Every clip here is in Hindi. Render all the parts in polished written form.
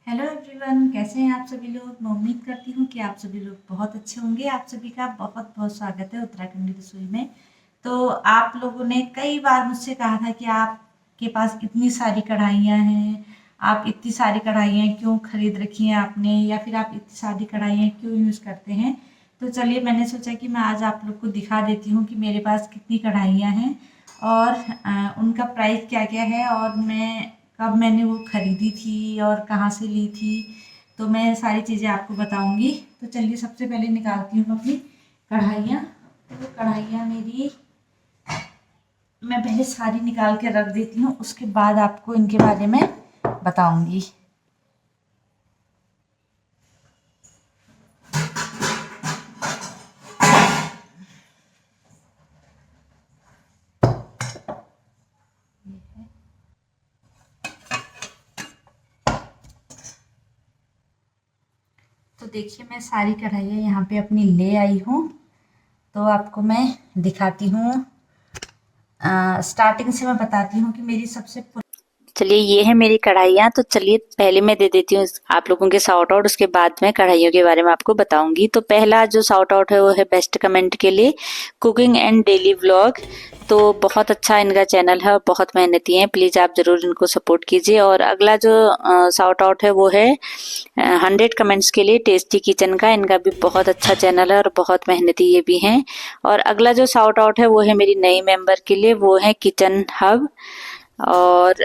हेलो एवरीवन, कैसे हैं आप सभी लोग। मैं उम्मीद करती हूँ कि आप सभी लोग बहुत अच्छे होंगे। आप सभी का बहुत बहुत स्वागत है उत्तराखंडी रसोई में। तो आप लोगों ने कई बार मुझसे कहा था कि आपके पास इतनी सारी कढ़ाइयाँ हैं, आप इतनी सारी कढ़ाइयाँ क्यों खरीद रखी हैं आपने, या फिर आप इतनी सारी कढ़ाइयाँ क्यों यूज़ करते हैं। तो चलिए, मैंने सोचा कि मैं आज आप लोग को दिखा देती हूँ कि मेरे पास कितनी कढ़ाइयाँ हैं और उनका प्राइस क्या क्या है, और मैं कब मैंने वो खरीदी थी और कहाँ से ली थी। तो मैं सारी चीज़ें आपको बताऊंगी। तो चलिए, सबसे पहले निकालती हूँ अपनी कढ़ाइयाँ। तो कढ़ाइयाँ मेरी मैं पहले सारी निकाल के रख देती हूँ, उसके बाद आपको इनके बारे में बताऊंगी। तो देखिए, मैं सारी कढ़ाइयाँ यहाँ पे अपनी ले आई हूँ। तो आपको मैं दिखाती हूँ। स्टार्टिंग से मैं बताती हूँ कि मेरी सबसे चलिए ये है मेरी कढ़ाइयाँ। तो चलिए पहले मैं दे देती हूँ आप लोगों के शाउट आउट, उसके बाद मैं कढ़ाइयों के बारे में आपको बताऊंगी। तो पहला जो शाउट आउट है वो है बेस्ट कमेंट के लिए, कुकिंग एंड डेली व्लॉग। तो बहुत अच्छा इनका चैनल है और बहुत मेहनती हैं, प्लीज आप जरूर इनको सपोर्ट कीजिए। और अगला जो शाउट आउट है वो है 100 कमेंट्स के लिए, टेस्टी किचन का। इनका भी बहुत अच्छा चैनल है और बहुत मेहनती ये भी हैं। और अगला जो शाउट आउट है वो है मेरी नई मेंबर के लिए, वो है किचन हब। और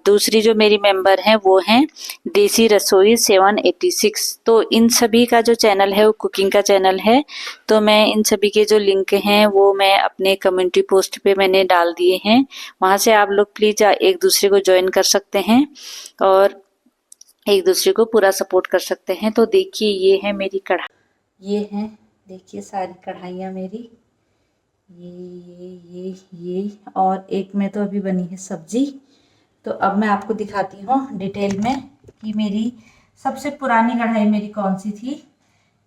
दूसरी जो मेरी मेंबर हैं वो हैं देसी रसोई 786। तो इन सभी का जो चैनल है वो कुकिंग का चैनल है। तो मैं इन सभी के जो लिंक हैं वो मैं अपने कम्युनिटी पोस्ट पे मैंने डाल दिए हैं, वहां से आप लोग प्लीज एक दूसरे को ज्वाइन कर सकते हैं और एक दूसरे को पूरा सपोर्ट कर सकते हैं। तो देखिए ये है मेरी कढ़ाई। ये हैं, देखिए सारी कढ़ाइयाँ मेरी, ये और एक में तो अभी बनी है सब्जी। तो अब मैं आपको दिखाती हूँ डिटेल में कि मेरी सबसे पुरानी कढ़ाई मेरी कौन सी थी।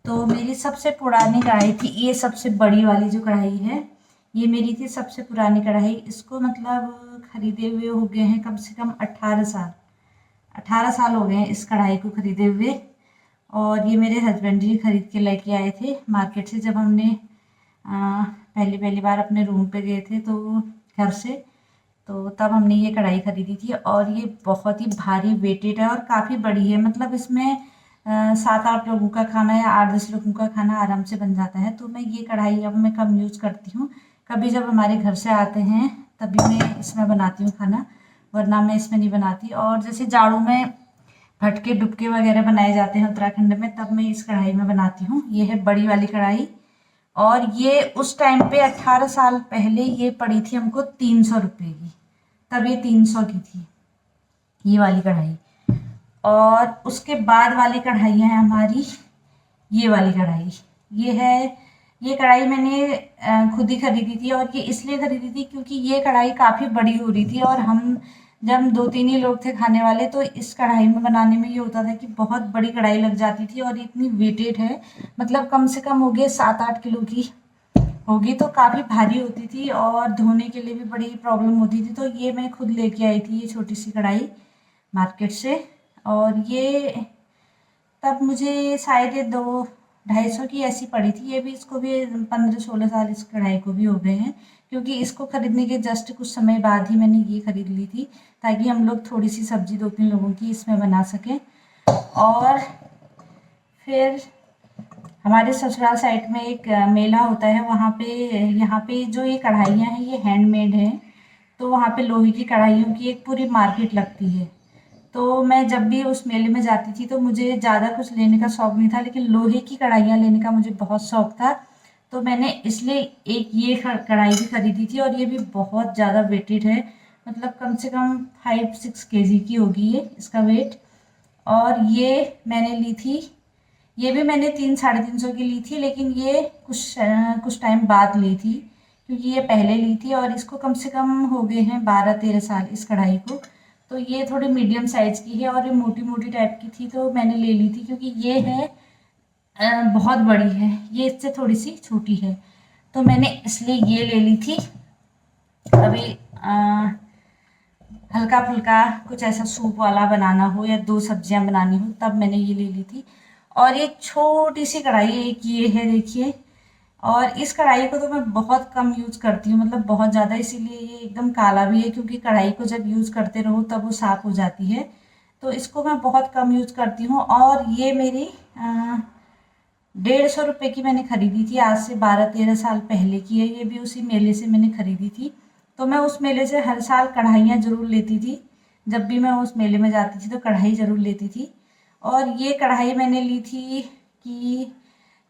तो मेरी सबसे पुरानी कढ़ाई थी ये सबसे बड़ी वाली जो कढ़ाई है, ये मेरी थी सबसे पुरानी कढ़ाई। इसको मतलब खरीदे हुए हो गए हैं कम से कम 18 साल। 18 साल हो गए हैं इस कढ़ाई को खरीदे हुए। और ये मेरे हस्बैंड जी खरीद के लेके आए थे मार्केट से, जब हमने पहली पहली बार अपने रूम पे गए थे तो घर से। तो तब हमने ये कढ़ाई खरीदी थी और ये बहुत ही भारी वेटेड है और काफ़ी बड़ी है। मतलब इसमें 7-8 लोगों का खाना या 8-10 लोगों का खाना आराम से बन जाता है। तो मैं ये कढ़ाई अब मैं कम यूज़ करती हूँ। कभी जब हमारे घर से आते हैं तभी मैं इसमें बनाती हूँ खाना, वरना मैं इसमें नहीं बनाती। और जैसे जाड़ों में भटके डुबके वगैरह बनाए जाते हैं उत्तराखंड में, तब मैं इस कढ़ाई में बनाती हूँ। ये है बड़ी वाली कढ़ाई। और ये उस टाइम पे 18 साल पहले ये पड़ी थी हमको 300 रुपये की। तब ये 300 की थी ये वाली कढ़ाई। और उसके बाद वाली कढ़ाइयाँ हैं हमारी, ये वाली कढ़ाई। ये है, ये कढ़ाई मैंने खुद ही खरीदी थी। और ये इसलिए खरीदी थी क्योंकि ये कढ़ाई काफ़ी बड़ी हो रही थी और हम जब 2-3 ही लोग थे खाने वाले, तो इस कढ़ाई में बनाने में ये होता था कि बहुत बड़ी कढ़ाई लग जाती थी। और इतनी वेटेड है, मतलब कम से कम हो गए 7-8 किलो की होगी। तो काफ़ी भारी होती थी और धोने के लिए भी बड़ी प्रॉब्लम होती थी। तो ये मैं खुद लेके आई थी ये छोटी सी कढ़ाई मार्केट से। और ये तब मुझे शायद ये 200-250 की ऐसी पड़ी थी। ये भी, इसको भी 15-16 साल इस कढ़ाई को भी हो गए हैं, क्योंकि इसको खरीदने के जस्ट कुछ समय बाद ही मैंने ये खरीद ली थी, ताकि हम लोग थोड़ी सी सब्जी 2-3 लोगों की इसमें बना सकें। और फिर हमारे ससुराल साइड में एक मेला होता है, वहाँ पे यहाँ पे जो ये कढ़ाइयाँ हैं ये हैंडमेड हैं। तो वहाँ पे लोहे की कढ़ाइयों की एक पूरी मार्केट लगती है। तो मैं जब भी उस मेले में जाती थी तो मुझे ज़्यादा कुछ लेने का शौक नहीं था, लेकिन लोहे की कढ़ाइयाँ लेने का मुझे बहुत शौक था। तो मैंने इसलिए एक ये कढ़ाई भी खरीदी थी। और ये भी बहुत ज़्यादा वेटेड है, मतलब कम से कम 5-6 केजी की होगी ये, इसका वेट। और ये मैंने ली थी, ये भी मैंने 300-350 की ली थी, लेकिन ये कुछ टाइम बाद ली थी, क्योंकि ये पहले ली थी। और इसको कम से कम हो गए हैं 12-13 साल इस कढ़ाई को। तो ये थोड़ी मीडियम साइज़ की है और ये मोटी मोटी टाइप की थी, तो मैंने ले ली थी। क्योंकि ये है बहुत बड़ी है, ये इससे थोड़ी सी छोटी है, तो मैंने इसलिए ये ले ली थी। अभी हल्का फुल्का कुछ ऐसा सूप वाला बनाना हो या 2 सब्जियां बनानी हो, तब मैंने ये ले ली थी। और ये छोटी सी कढ़ाई एक ये है, देखिए। और इस कढ़ाई को तो मैं बहुत कम यूज़ करती हूँ, मतलब बहुत ज़्यादा, इसीलिए ये एकदम काला भी है, क्योंकि कढ़ाई को जब यूज़ करते रहो तब वो साफ़ हो जाती है। तो इसको मैं बहुत कम यूज़ करती हूँ। और ये मेरी 150 रुपये की मैंने खरीदी थी, आज से 12-13 साल पहले की है। ये भी उसी मेले से मैंने खरीदी थी। तो मैं उस मेले से हर साल कढ़ाइयाँ ज़रूर लेती थी। जब भी मैं उस मेले में जाती थी तो कढ़ाई ज़रूर लेती थी। और ये कढ़ाई मैंने ली थी कि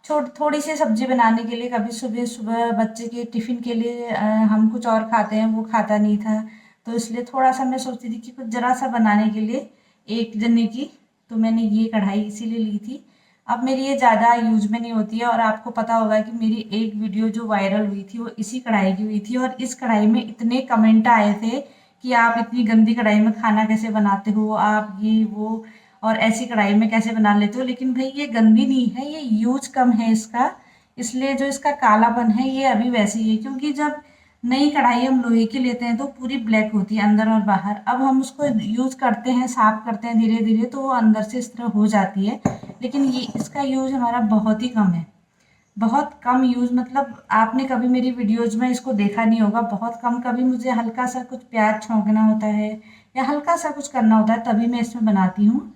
थोड़ी सी सब्जी बनाने के लिए, कभी सुबह सुबह बच्चे के टिफ़िन के लिए हम कुछ और खाते हैं, वो खाता नहीं था, तो इसलिए थोड़ा सा मैं सोचती थी कि कुछ ज़रा सा बनाने के लिए एक जने की, तो मैंने ये कढ़ाई इसीलिए ली थी। अब मेरी ये ज़्यादा यूज में नहीं होती है। और आपको पता होगा कि मेरी एक वीडियो जो वायरल हुई थी वो इसी कढ़ाई की हुई थी, और इस कढ़ाई में इतने कमेंट आए थे कि आप इतनी गंदी कढ़ाई में खाना कैसे बनाते हो, आप ये वो, और ऐसी कढ़ाई में कैसे बना लेते हो। लेकिन भाई ये गंदी नहीं है, ये यूज कम है इसका, इसलिए जो इसका कालापन है ये अभी वैसे ही है। क्योंकि जब नई कढ़ाई हम लोहे की लेते हैं तो पूरी ब्लैक होती है अंदर और बाहर। अब हम उसको यूज करते हैं, साफ करते हैं धीरे धीरे, तो वो अंदर से इस तरह हो जाती है। लेकिन ये इसका यूज हमारा बहुत ही कम है, बहुत कम यूज, मतलब आपने कभी मेरी वीडियोज में इसको देखा नहीं होगा, बहुत कम। कभी मुझे हल्का सा कुछ प्याज छौंकना होता है या हल्का सा कुछ करना होता है तभी मैं इसमें बनाती हूँ।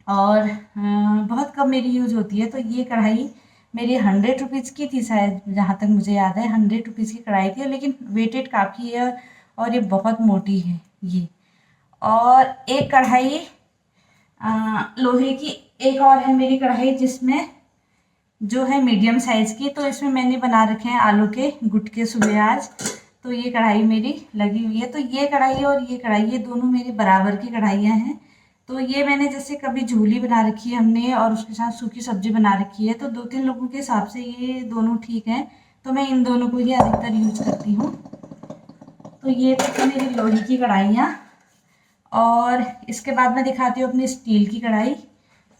और बहुत कम मेरी यूज़ होती है। तो ये कढ़ाई मेरी 100 रुपीज़ की थी शायद, जहाँ तक मुझे याद है 100 रुपीज़ की कढ़ाई थी, लेकिन वेटेड काफ़ी है और ये बहुत मोटी है ये। और एक कढ़ाई लोहे की एक और है मेरी कढ़ाई, जिसमें जो है मीडियम साइज़ की, तो इसमें मैंने बना रखे हैं आलू के गुटके सुबह आज। तो ये कढ़ाई मेरी लगी हुई है। तो ये कढ़ाई और ये कढ़ाई, ये दोनों मेरी बराबर की कढ़ाइयाँ हैं। तो ये मैंने जैसे कभी झूली बना रखी है हमने और उसके साथ सूखी सब्जी बना रखी है, तो 2-3 लोगों के हिसाब से ये दोनों ठीक हैं। तो मैं इन दोनों को ही अधिकतर यूज करती हूँ। तो ये तो मेरी लोहे की कढ़ाइयाँ। और इसके बाद मैं दिखाती हूँ अपनी स्टील की कढ़ाई।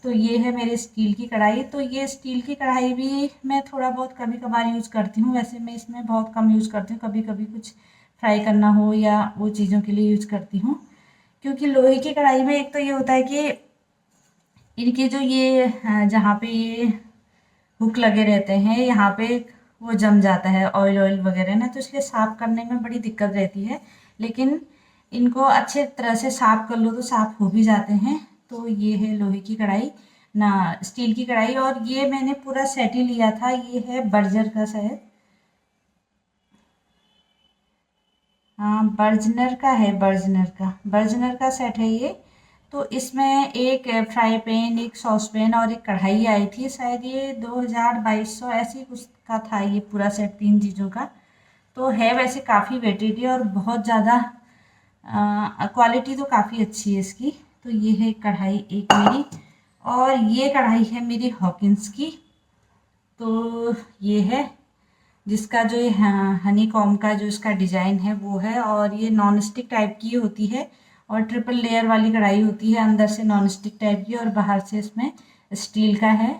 तो ये है मेरी स्टील की कढ़ाई। तो ये स्टील की कढ़ाई भी मैं थोड़ा बहुत कभी कभार यूज़ करती हूँ, वैसे मैं इसमें बहुत कम यूज़ करती हूँ। कभी कभी कुछ फ्राई करना हो या वो चीज़ों के लिए यूज़ करती हूँ। क्योंकि लोहे की कढ़ाई में एक तो ये होता है कि इनके जो ये जहाँ पे ये हुक लगे रहते हैं, यहाँ पे वो जम जाता है ऑयल ऑयल वगैरह ना, तो इसलिए साफ़ करने में बड़ी दिक्कत रहती है। लेकिन इनको अच्छे तरह से साफ़ कर लो तो साफ़ हो भी जाते हैं। तो ये है लोहे की कढ़ाई ना, स्टील की कढ़ाई। और ये मैंने पूरा सेट ही लिया था, ये है बर्जर का शायद, हाँ बर्जनर का है, बर्जनर का सेट है ये। तो इसमें एक फ्राई पैन, एक सॉस पैन और एक कढ़ाई आई थी, शायद ये 2200 ऐसी कुछ का था ये पूरा सेट 3 चीज़ों का। तो है वैसे काफ़ी वेटेड है और बहुत ज़्यादा क्वालिटी तो काफ़ी अच्छी है इसकी। तो ये है कढ़ाई एक मेरी। और ये कढ़ाई है मेरी हॉकिंस की। तो ये है जिसका जो ये हनी कॉम का जो इसका डिज़ाइन है वो है, और ये नॉन स्टिक टाइप की होती है और ट्रिपल लेयर वाली कढ़ाई होती है, अंदर से नॉन स्टिक टाइप की और बाहर से इसमें स्टील का है।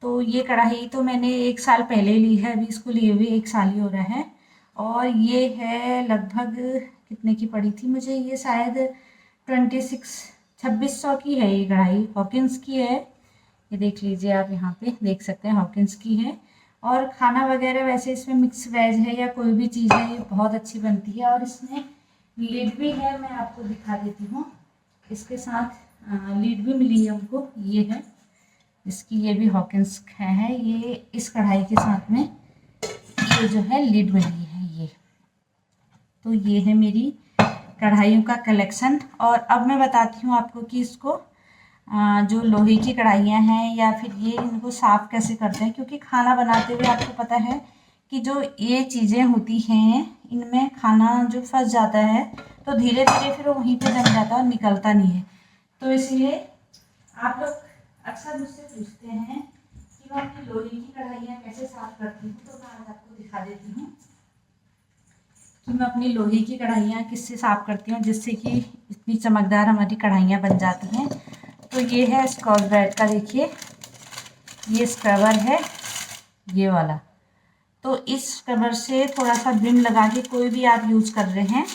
तो ये कढ़ाई तो मैंने 1 साल पहले ली है, अभी इसको लिए हुए 1 साल ही हो रहा है। और ये है लगभग कितने की पड़ी थी मुझे, ये शायद 2600 की है ये कढ़ाई, हॉकिंस की है। ये देख लीजिए, आप यहाँ पे देख सकते हैं हॉकिंस की है। और खाना वगैरह वैसे इसमें मिक्स वेज है या कोई भी चीज़ है, ये बहुत अच्छी बनती है। और इसमें लिड भी है, मैं आपको दिखा देती हूँ। इसके साथ लिड भी मिली है हमको, ये है इसकी, ये भी हॉकिंस है। ये इस कढ़ाई के साथ में ये जो है लिड मिली है ये। तो ये है मेरी कढ़ाइयों का कलेक्शन। और अब मैं बताती हूँ आपको कि इसको जो लोहे की कढ़ाइयाँ हैं या फिर ये, इनको साफ़ कैसे करते हैं। क्योंकि खाना बनाते हुए आपको पता है कि जो ये चीज़ें होती हैं इनमें खाना जो फंस जाता है तो धीरे धीरे फिर वो वहीं पे जम जाता है और निकलता नहीं है। तो इसलिए आप लोग अक्सर मुझसे पूछते हैं कि मैं अपनी लोहे की कढ़ाइयाँ कैसे साफ़ करती हूँ। तो मैं आज आपको दिखा देती हूँ कि मैं अपनी लोहे की कढ़ाइयाँ किससे साफ़ करती हूँ जिससे कि इतनी चमकदार हमारी कढ़ाइयाँ बन जाती हैं। तो ये है स्कॉच ब्राइट का, देखिए ये स्क्रबर है ये वाला। तो इस स्क्रबर से थोड़ा सा विम लगा के कोई भी आप यूज़ कर रहे हैं,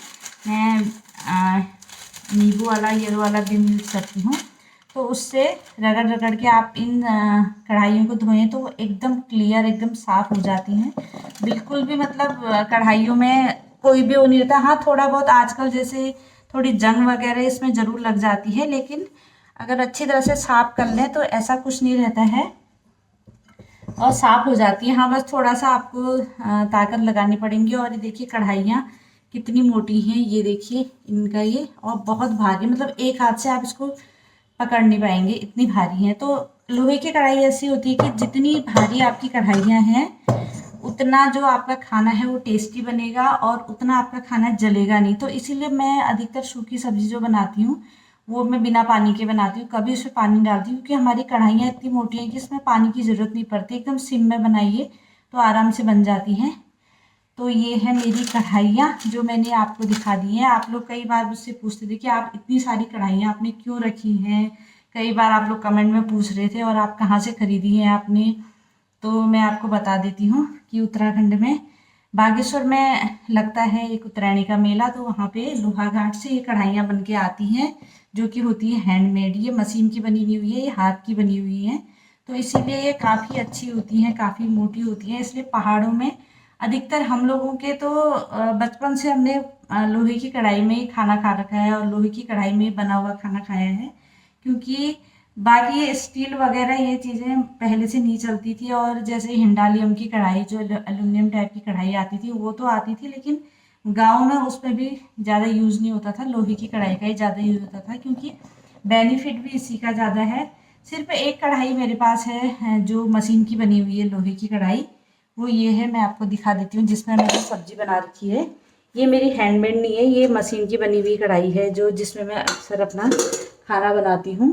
मैं नींबू वाला येलो वाला विम यूज़ करती हूँ। तो उससे रगड़ रगड़ के आप इन कढ़ाइयों को धोएं तो वो एकदम क्लियर, एकदम साफ़ हो जाती हैं। बिल्कुल भी मतलब कढ़ाइयों में कोई भी वो नहीं रहता। हाँ, थोड़ा बहुत आजकल जैसे थोड़ी जंग वगैरह इसमें ज़रूर लग जाती है, लेकिन अगर अच्छी तरह से साफ़ कर लें तो ऐसा कुछ नहीं रहता है और साफ़ हो जाती है। हाँ, बस थोड़ा सा आपको ताकत लगानी पड़ेंगी। और ये देखिए कढ़ाइयाँ कितनी मोटी हैं, ये देखिए इनका ये, और बहुत भारी, मतलब एक हाथ से आप इसको पकड़ नहीं पाएंगे, इतनी भारी हैं। तो लोहे की कढ़ाई ऐसी होती है कि जितनी भारी आपकी कढ़ाइयाँ हैं उतना जो आपका खाना है वो टेस्टी बनेगा और उतना आपका खाना जलेगा नहीं। तो इसीलिए मैं अधिकतर सूखी सब्जी जो बनाती हूँ वो मैं बिना पानी के बनाती हूँ, कभी उसमें पानी नहीं डालती, क्योंकि हमारी कढ़ाइयाँ इतनी मोटी हैं कि इसमें पानी की ज़रूरत नहीं पड़ती। एकदम सिम में बनाइए तो आराम से बन जाती हैं। तो ये है मेरी कढ़ाइयाँ जो मैंने आपको दिखा दी हैं। आप लोग कई बार मुझसे पूछते थे कि आप इतनी सारी कढ़ाइयाँ आपने क्यों रखी हैं। कई बार आप लोग कमेंट में पूछ रहे थे और आप कहाँ से खरीदी हैं आपने। तो मैं आपको बता देती हूँ कि उत्तराखंड में बागेश्वर में लगता है एक उत्तरायणी का मेला, तो वहाँ पे लोहाघाट से ये कढ़ाइयाँ बन के आती हैं जो कि होती है हैंडमेड। ये मशीन की बनी नहीं हुई है, ये हाथ की बनी हुई है। तो इसीलिए ये काफ़ी अच्छी होती हैं, काफ़ी मोटी होती हैं। इसलिए पहाड़ों में अधिकतर हम लोगों के तो बचपन से हमने लोहे की कढ़ाई में ही खाना खा रखा है और लोहे की कढ़ाई में ही बना हुआ खाना खाया है, क्योंकि बाकी स्टील वगैरह ये चीज़ें पहले से नहीं चलती थी। और जैसे हिंडालियम की कढ़ाई, जो एल्युमिनियम टाइप की कढ़ाई आती थी, वो तो आती थी, लेकिन गांव में उसमें भी ज़्यादा यूज़ नहीं होता था, लोहे की कढ़ाई का ही ज़्यादा यूज़ होता था, क्योंकि बेनिफिट भी इसी का ज़्यादा है। सिर्फ एक कढ़ाई मेरे पास है जो मशीन की बनी हुई है लोहे की कढ़ाई, वो ये है, मैं आपको दिखा देती हूँ, जिसमें मैंने सब्जी बना रखी है। ये मेरी हैंडमेड नहीं है, ये मशीन की बनी हुई कढ़ाई है जो जिसमें मैं अक्सर अपना खाना बनाती हूँ,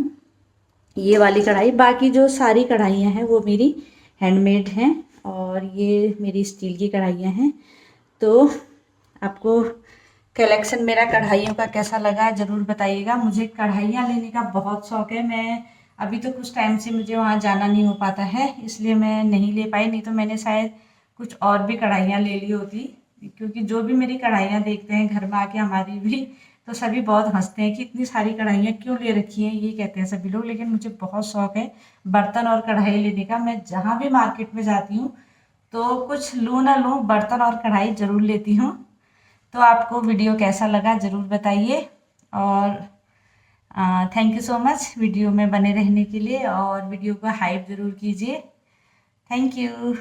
ये वाली कढ़ाई। बाकी जो सारी कढ़ाइयाँ हैं वो मेरी हैंडमेड हैं और ये मेरी स्टील की कढ़ाइयाँ हैं। तो आपको कलेक्शन मेरा कढ़ाइयों का कैसा लगा ज़रूर बताइएगा। मुझे कढ़ाइयाँ लेने का बहुत शौक़ है। मैं अभी तो कुछ टाइम से मुझे वहाँ जाना नहीं हो पाता है, इसलिए मैं नहीं ले पाई, नहीं तो मैंने शायद कुछ और भी कढ़ाइयाँ ले ली होती। क्योंकि जो भी मेरी कढ़ाइयाँ देखते हैं घर में आके, हमारी भी, तो सभी बहुत हंसते हैं कि इतनी सारी कढ़ाइयाँ क्यों ले रखी हैं, ये कहते हैं सभी लोग। लेकिन मुझे बहुत शौक़ है बर्तन और कढ़ाई लेने का। मैं जहाँ भी मार्केट में जाती हूँ तो कुछ लूँ ना लूँ, बर्तन और कढ़ाई ज़रूर लेती हूँ। तो आपको वीडियो कैसा लगा ज़रूर बताइए और thank you so much video में बने रहने के लिए, और वीडियो को हाइप ज़रूर कीजिए। Thank you.